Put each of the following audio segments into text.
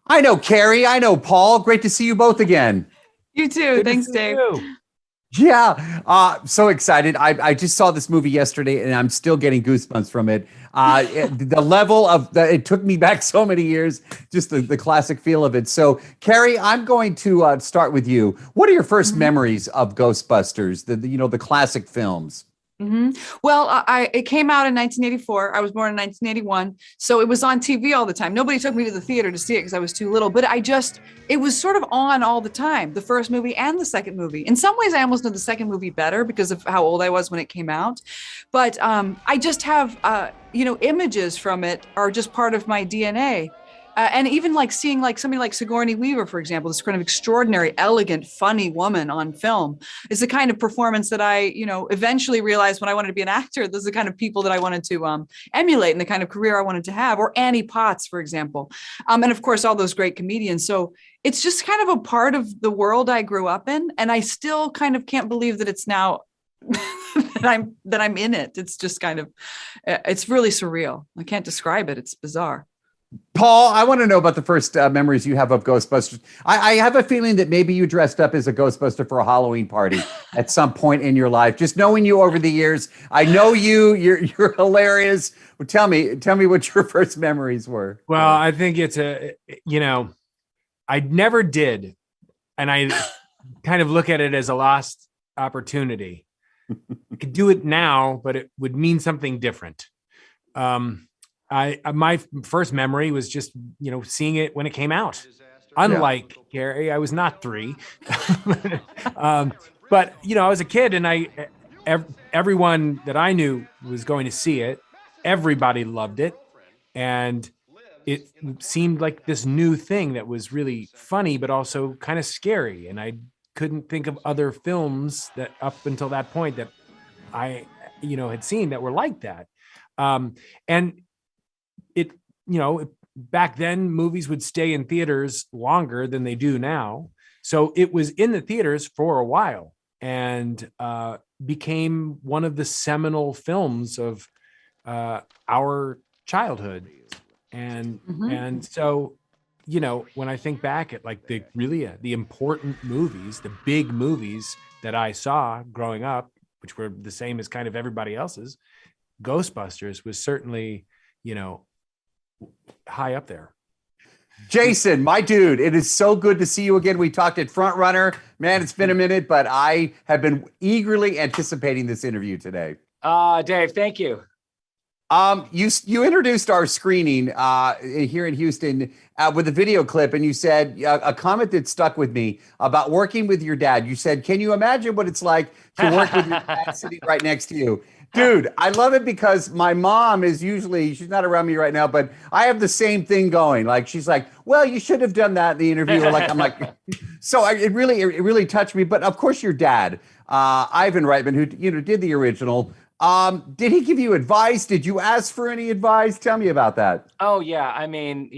I know Carrie. I know Paul. Great to see you both again. You too. Good to Thanks, see Dave. you. Yeah, so excited. I just saw this movie yesterday and I'm still getting goosebumps from it. The level of it took me back so many years, just the classic feel of it. So, Carrie, I'm going to start with you. What are your first Mhm. memories of Ghostbusters, the classic films? Well, it came out in 1984. I was born in 1981, so it was on TV all the time. Nobody took me to the theater to see it because I was too little. But it was sort of on all the time. The first movie and the second movie. In some ways, I almost know the second movie better because of how old I was when it came out. But I just have, images from it are just part of my DNA. And even like seeing like somebody like Sigourney Weaver, for example, this kind of extraordinary, elegant, funny woman on film is the kind of performance that I, eventually realized when I wanted to be an actor. Those are the kind of people that I wanted to emulate and the kind of career I wanted to have. Or Annie Potts, for example, and of course all those great comedians. So it's just kind of a part of the world I grew up in, and I still kind of can't believe that it's now that I'm in it. It's just kind of, it's really surreal. I can't describe it. It's bizarre. Paul, I want to know about the first memories you have of Ghostbusters. I have a feeling that maybe you dressed up as a Ghostbuster for a Halloween party at some point in your life. Just knowing you over the years, I know you're hilarious. Well, tell me what your first memories were. Well, I think it's I never did. And I kind of look at it as a lost opportunity. I could do it now, but it would mean something different. My first memory was just, seeing it when it came out. Unlike Carrie, I was not 3. But, I was a kid and everyone that I knew was going to see it. Everybody loved it. And it seemed like this new thing that was really funny, but also kind of scary. And I couldn't think of other films that up until that point that I, had seen that were like that. And it, back then movies would stay in theaters longer than they do now. So it was in the theaters for a while and became one of the seminal films of our childhood. And so, when I think back at like the important movies, the big movies that I saw growing up, which were the same as kind of everybody else's, Ghostbusters was certainly, high up there. Jason, my dude, it is so good to see you again. We talked at Front Runner. Man, it's been a minute, but I have been eagerly anticipating this interview today. Dave, thank you. You introduced our screening here in Houston with a video clip, and you said a comment that stuck with me about working with your dad. You said, "Can you imagine what it's like to work with your dad sitting right next to you?" Dude, I love it because my mom is she's not around me right now, but I have the same thing going. Like, she's like, "Well, you should have done that in the interview." Or I'm like, so it really touched me. But of course, your dad, Ivan Reitman, who did the original. Did he give you advice? Did you ask for any advice? Tell me about that. Oh, yeah. I mean,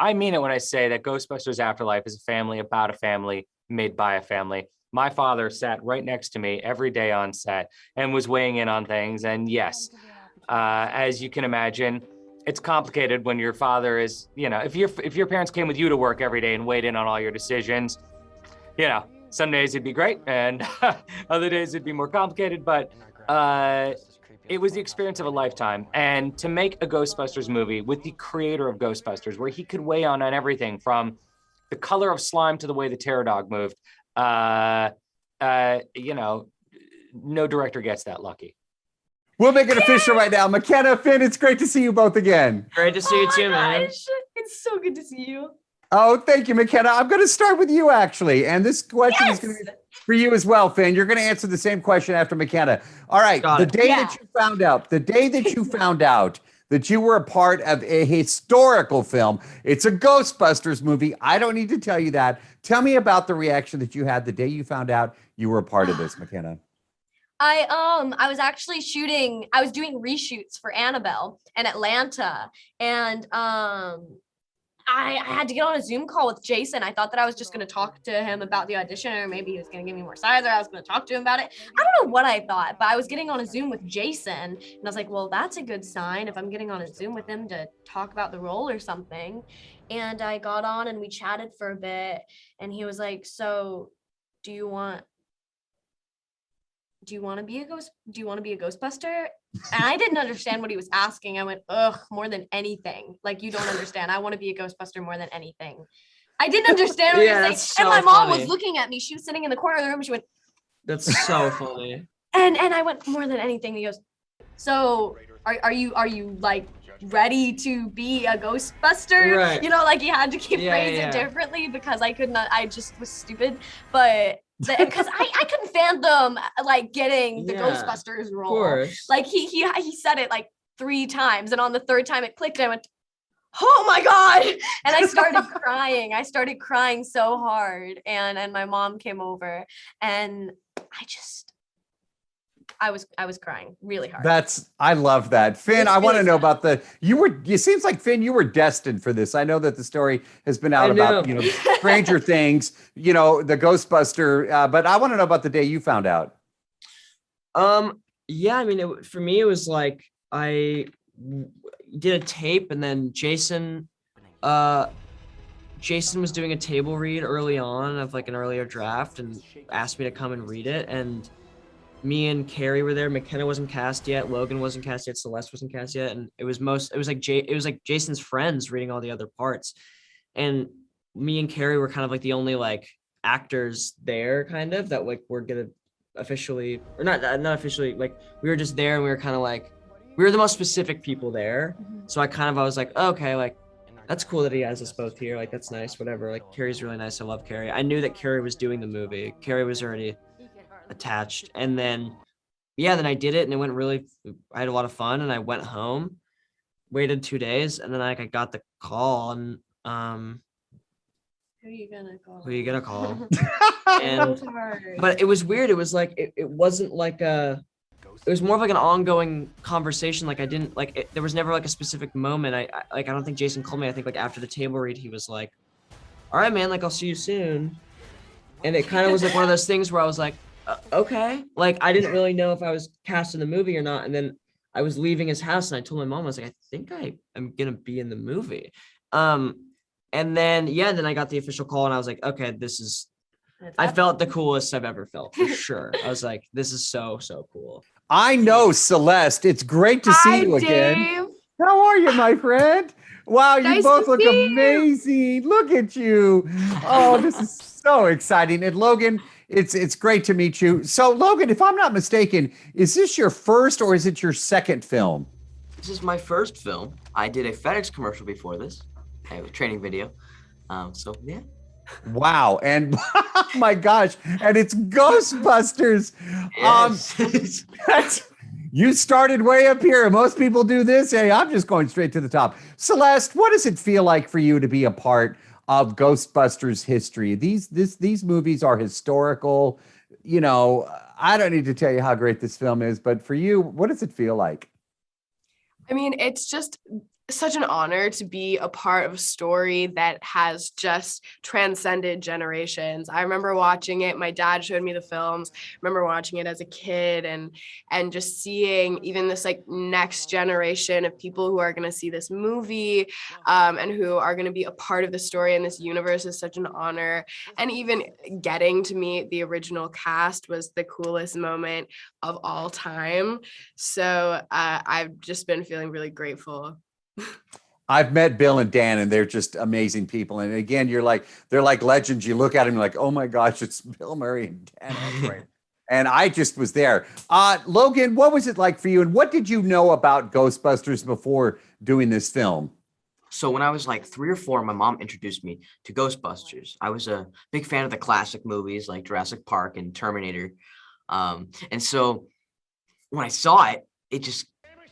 I mean it when I say that Ghostbusters Afterlife is a family about a family made by a family. My father sat right next to me every day on set and was weighing in on things. And yes, as you can imagine, it's complicated when your father is, if your parents came with you to work every day and weighed in on all your decisions, some days it'd be great and other days it'd be more complicated. But it was the experience of a lifetime. And to make a Ghostbusters movie with the creator of Ghostbusters, where he could weigh on everything from the color of slime to the way the terror dog moved, no director gets that lucky. We'll make it official right now. Mckenna, Finn, it's great to see you both again. Great to see you too, man. It's so good to see you. Oh, thank you, Mckenna. I'm going to start with you, actually. And this question is going to be for you as well, Finn. You're going to answer the same question after Mckenna. All right. The day that you found out that you were a part of a historical film, it's a Ghostbusters movie. I don't need to tell you that. Tell me about the reaction that you had the day you found out you were a part of this, Mckenna. I was actually I was doing reshoots for Annabelle in Atlanta, and I had to get on a Zoom call with Jason. I thought that I was just going to talk to him about the audition, or maybe he was going to give me more sides, or I was going to talk to him about it. I don't know what I thought, but I was getting on a Zoom with Jason, and I was like, well, that's a good sign if I'm getting on a Zoom with him to talk about the role or something. And I got on and we chatted for a bit, and he was like, so do you want to be a Ghostbuster? And I didn't understand what he was asking. I went, ugh, more than anything. Like, you don't understand. I want to be a Ghostbuster more than anything. I didn't understand what he was saying. And my mom was looking at me. She was sitting in the corner of the room. And she went, that's so funny. And I went, more than anything. He goes, so are you like ready to be a Ghostbuster? Right. You know, like, you had to keep phrasing yeah. it differently because I could not, I just was stupid. But because I couldn't fathom like getting the Ghostbusters role. Of course. Like he said it like 3 times, and on the 3rd time it clicked, and I went, oh my God. And I started crying. I started crying so hard. And my mom came over, and I was crying really hard. I love that. Finn, It's I want to really know sad. about it seems like, Finn, you were destined for this. I know that the story has been out about, Stranger Things, the Ghostbuster, but I want to know about the day you found out. Yeah, I mean, for me, it was like I did a tape, and then Jason was doing a table read early on of like an earlier draft and asked me to come and read it. And me and Carrie were there. Mckenna wasn't cast yet. Logan wasn't cast yet. Celeste wasn't cast yet. And it was like Jason's friends reading all the other parts. And me and Carrie were kind of like the only like actors there, kind of, that like we're gonna officially, or not officially, like we were just there, and we were kind of like, we were the most specific people there. So I was like, oh, okay, like that's cool that he has us both here. Like, that's nice, whatever. Like, Carrie's really nice. I love Carrie. I knew that Carrie was doing the movie. Carrie was already attached. And then then I did it, and it went really, I had a lot of fun, and I went home, waited 2 days, and then like I got the call, and Who are you gonna call? And but it was weird. It was like it wasn't like it was more of like an ongoing conversation. Like, I didn't like there was never like a specific moment. I don't think Jason called me. I think like after the table read, he was like, all right, man, like I'll see you soon. And it kind of was like one of those things where I was like, okay. Like, I didn't really know if I was cast in the movie or not. And then I was leaving his house, and I told my mom, I was like, I think I am gonna be in the movie. And then then I got the official call, and I was like, okay, I felt the coolest I've ever felt, for sure. I was like, this is so cool. I know, Celeste. It's great to see you again. Dave. How are you, my friend? Wow, you Nice both to look see you. amazing. Look at you. Oh, this is so exciting. And Logan, it's great to meet you. So, Logan, if I'm not mistaken, is this your first or is it your second film? This is my first film. I did a FedEx commercial before this. I have a training video. So yeah. Wow. And oh my gosh. And it's Ghostbusters. Yes. You started way up here. Most people do this. Hey, I'm just going straight to the top. Celeste, what does it feel like for you to be a part of Ghostbusters history? These movies are historical. I don't need to tell you how great this film is, but for you, what does it feel like? I mean, it's just such an honor to be a part of a story that has just transcended generations. I remember watching it. My dad showed me the films. I remember watching it as a kid, and just seeing even this like next generation of people who are going to see this movie and who are going to be a part of the story in this universe is such an honor. And even getting to meet the original cast was the coolest moment of all time. So I've just been feeling really grateful. I've met Bill and Dan, and they're just amazing people. And again, they're like legends. You look at them, you're like, oh my gosh, it's Bill Murray and Dan Aykroyd. And I just was there. Logan, what was it like for you? And what did you know about Ghostbusters before doing this film? So when I was like 3 or 4, my mom introduced me to Ghostbusters. I was a big fan of the classic movies like Jurassic Park and Terminator. And so when I saw it,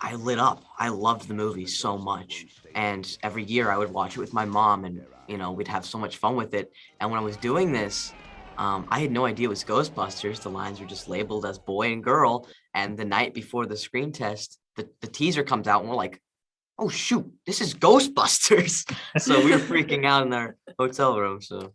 I lit up. I loved the movie so much. And every year I would watch it with my mom, and, we'd have so much fun with it. And when I was doing this, I had no idea it was Ghostbusters. The lines were just labeled as boy and girl. And the night before the screen test, the teaser comes out, and we're like, oh shoot, this is Ghostbusters. So we were freaking out in our hotel room. So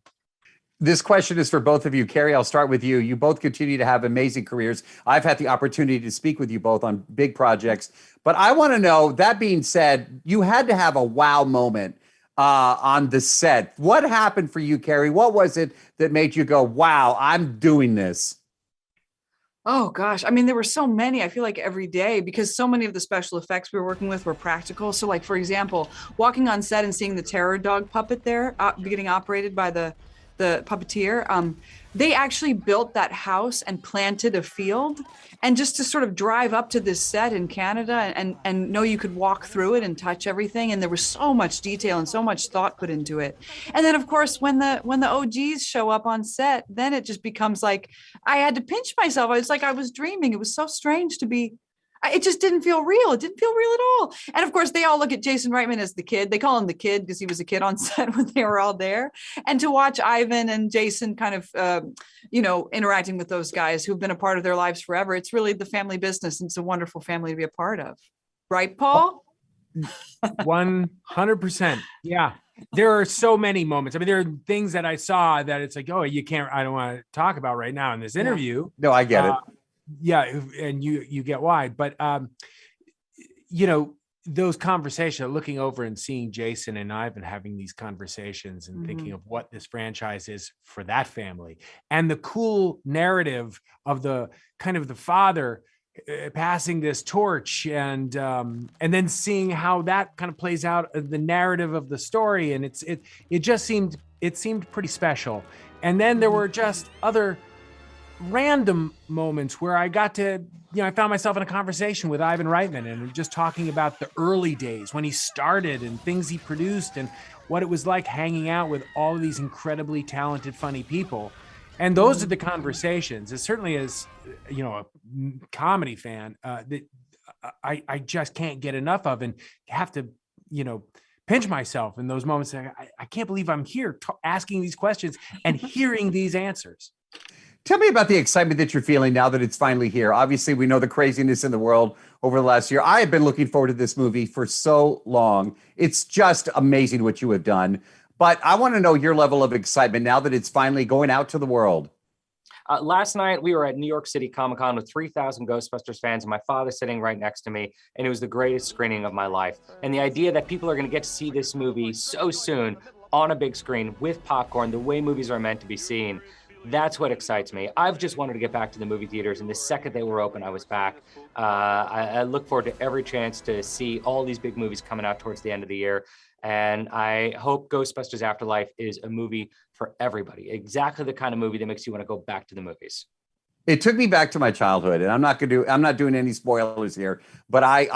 This question is for both of you. Carrie, I'll start with you. You both continue to have amazing careers. I've had the opportunity to speak with you both on big projects, but I want to know, that being said, you had to have a wow moment on the set. What happened for you, Carrie? What was it that made you go, wow, I'm doing this? Oh gosh, I mean, there were so many. I feel like every day, because so many of the special effects we were working with were practical. So, like for example, walking on set and seeing the terror dog puppet there getting operated by the puppeteer. They actually built that house and planted a field, and just to sort of drive up to this set in Canada and know you could walk through it and touch everything. And there was so much detail and so much thought put into it. And then of course, when the OGs show up on set, then it just becomes like, I had to pinch myself. I was like, I was dreaming. It was so strange to be, it just didn't feel real. It didn't feel real at all. And of course, they all look at Jason Reitman as the kid. They call him the kid because he was a kid on set when they were all there. And to watch Ivan and Jason kind of, interacting with those guys who've been a part of their lives forever, it's really the family business. And it's a wonderful family to be a part of. Right, Paul? 100%. Yeah. There are so many moments. I mean, there are things that I saw that it's like, oh, I don't want to talk about right now in this interview. No, I get it. Yeah, and you get why, but those conversations, looking over and seeing Jason and Ivan having these conversations and thinking of what this franchise is for that family, and the cool narrative of the kind of the father passing this torch, and then seeing how that kind of plays out the narrative of the story, and it just seemed pretty special. And then there were just other random moments where I got to, I found myself in a conversation with Ivan Reitman and just talking about the early days when he started and things he produced and what it was like hanging out with all of these incredibly talented, funny people. And those are the conversations, as certainly as, a comedy fan, that I just can't get enough of, and have to, pinch myself in those moments. I can't believe I'm here asking these questions and hearing these answers. Tell me about the excitement that you're feeling now that it's finally here. Obviously, we know the craziness in the world over the last year. I have been looking forward to this movie for so long. It's just amazing what you have done. But I want to know your level of excitement now that it's finally going out to the world. Last night, we were at New York City Comic-Con with 3,000 Ghostbusters fans, and my father sitting right next to me, and it was the greatest screening of my life. And the idea that people are going to get to see this movie so soon on a big screen with popcorn, the way movies are meant to be seen, that's what excites me. I've just wanted to get back to the movie theaters, and the second they were open, I was back. I look forward to every chance to see all these big movies coming out towards the end of the year. And I hope Ghostbusters Afterlife is a movie for everybody. Exactly the kind of movie that makes you want to go back to the movies. It took me back to my childhood, and I'm not doing any spoilers here, but I'm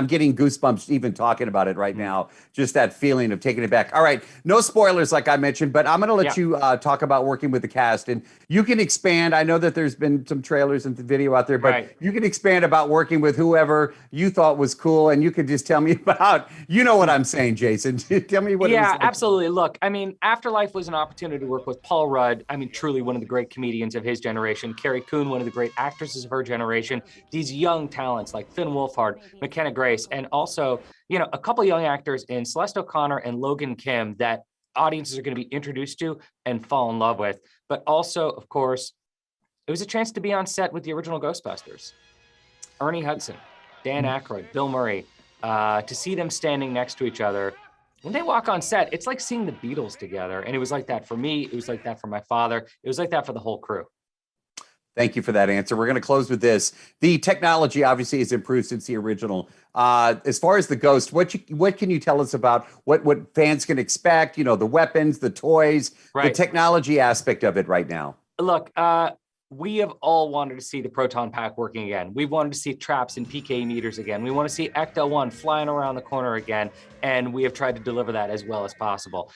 getting goosebumps even talking about it right now. Just that feeling of taking it back. All right, no spoilers like I mentioned, but I'm going to let you talk about working with the cast, and you can expand. I know that there's been some trailers and video out there, but you can expand about working with whoever you thought was cool, and you could just tell me about, what I'm saying, Jason. Tell me what it was like. Absolutely. Look, I mean, Afterlife was an opportunity to work with Paul Rudd. I mean, truly one of the great comedians of his generation. Carrie, Coon, one of the great actresses of her generation. These young talents like Finn Wolfhard, Mckenna Grace, and also, a couple young actors in Celeste O'Connor and Logan Kim that audiences are going to be introduced to and fall in love with. But also, of course, it was a chance to be on set with the original Ghostbusters. Ernie Hudson, Dan Aykroyd, Bill Murray, to see them standing next to each other. When they walk on set, it's like seeing the Beatles together. And it was like that for me. It was like that for my father. It was like that for the whole crew. Thank you for that answer. We're going to close with this. The technology obviously has improved since the original. As far as the Ghost, what can you tell us about what fans can expect? The weapons, the toys, the technology aspect of it right now. Look, we have all wanted to see the proton pack working again. We wanted to see traps and PK meters again. We want to see Ecto-1 flying around the corner again, and we have tried to deliver that as well as possible.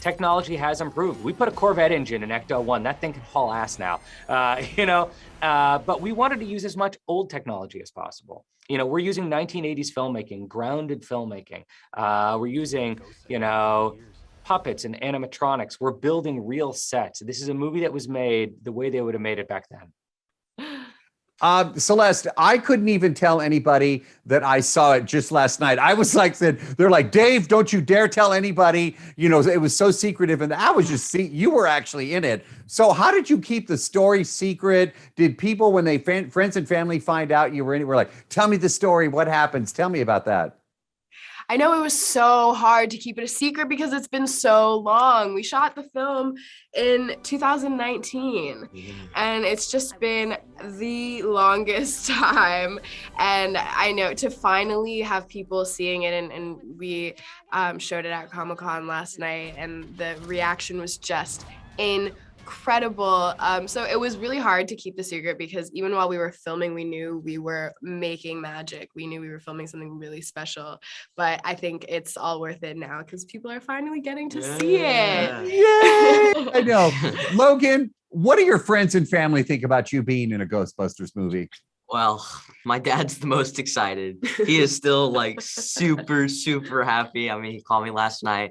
Technology has improved. We put a Corvette engine in Ecto-1. That thing can haul ass now. But we wanted to use as much old technology as possible. We're using 1980s filmmaking, grounded filmmaking. We're using, puppets and animatronics. We're building real sets. This is a movie that was made the way they would have made it back then. Celeste, I couldn't even tell anybody that I saw it just last night. I was like, they're like, Dave, don't you dare tell anybody. You know, it was so secretive. And I was just you were actually in it. So how did you keep the story secret? Did people, when they friends and family find out you were in it, were like, tell me the story. What happens? Tell me about that. I know it was so hard to keep it a secret because it's been so long. We shot the film in 2019 and it's just been the longest time. And I know to finally have people seeing it, and we showed it at Comic-Con last night and the reaction was just incredible. So it was really hard to keep the secret because even while we were filming, we knew we were making magic. We knew we were filming something really special, but I think it's all worth it now because people are finally getting to see it. Yay! I know. Logan, what do your friends and family think about you being in a Ghostbusters movie? Well, my dad's the most excited. He is still like super, super happy. I mean, he called me last night.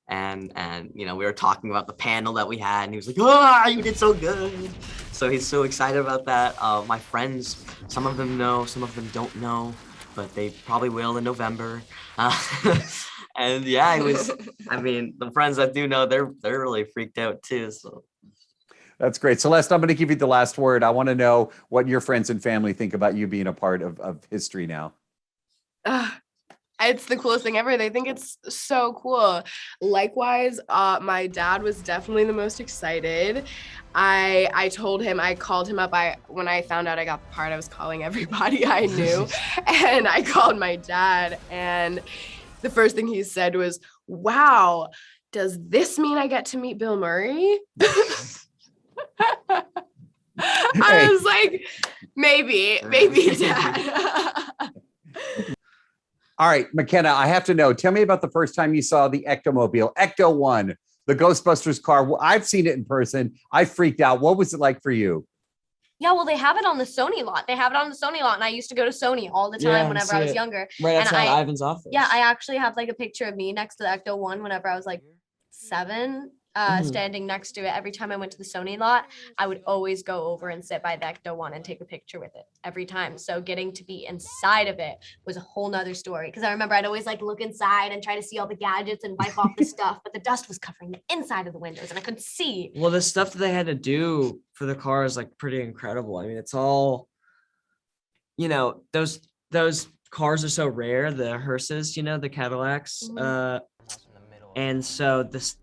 And you know, we were talking about the panel that we had and he was like, oh, you did so good. So he's so excited about that. My friends, some of them know, some of them don't know, but they probably will in November. And yeah, it was, I mean, the friends that do know, they're really freaked out too. So That's great. Celeste, I'm going to give you the last word. I want to know what your friends and family think about you being a part of history now. It's the coolest thing ever. They think it's so cool. Likewise, my dad was definitely the most excited. I told him, I called him up. When I found out I got the part, I was calling everybody I knew. And I called my dad. And the first thing he said was, wow, does this mean I get to meet Bill Murray? I was like, maybe, Dad. All right, Mckenna, I have to know. Tell me about the first time you saw the Ectomobile, Ecto One, the Ghostbusters car. I've seen it in person. I freaked out. What was it like for you? Yeah, well, they have it on the Sony lot. And I used to go to Sony all the time whenever I was younger. Right And outside Ivan's office. Yeah, I actually have like a picture of me next to the Ecto One whenever I was like 7, standing next to it. Every time I went to the Sony lot, I would always go over and sit by the Ecto One and take a picture with it every time. So getting to be inside of it was a whole nother story. Because I remember I'd always like look inside and try to see all the gadgets and wipe off the stuff, but the dust was covering the inside of the windows and I couldn't see. Well, the stuff that they had to do for the car is like pretty incredible. I mean, it's all, you know, those cars are so rare, the hearses, you know, the Cadillacs. And so this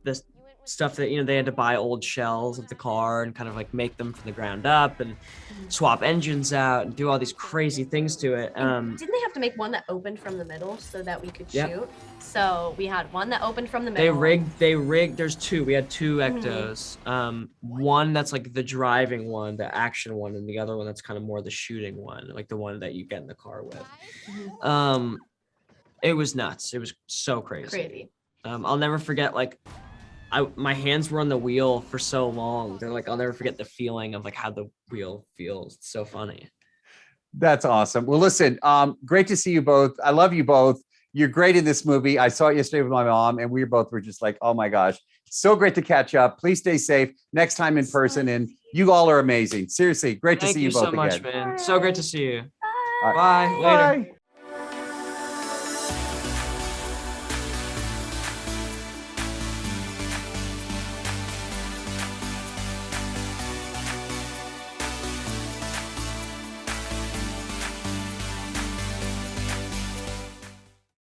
stuff that, you know, they had to buy old shells of the car and kind of like make them from the ground up and swap engines out and do all these crazy things to it. Didn't they have to make one that opened from the middle so that we could shoot? So we had one that opened from the middle. They rigged, there's two. We had two Ectos. One that's like the driving one, the action one, and the other one that's kind of more the shooting one, like the one that you get in the car with. It was nuts. It was so crazy. I'll never forget, like, my hands were on the wheel for so long. They're like, I'll never forget the feeling of like how the wheel feels. It's so funny. That's awesome. Well, listen, great to see you both. I love you both. You're great in this movie. I saw it yesterday with my mom and we both were just like, oh my gosh, so great to catch up. Please stay safe next time in person. And you all are amazing. Seriously, great to see you both again. Thank you so much, man. So great to see you. Bye. Bye. Later. Bye.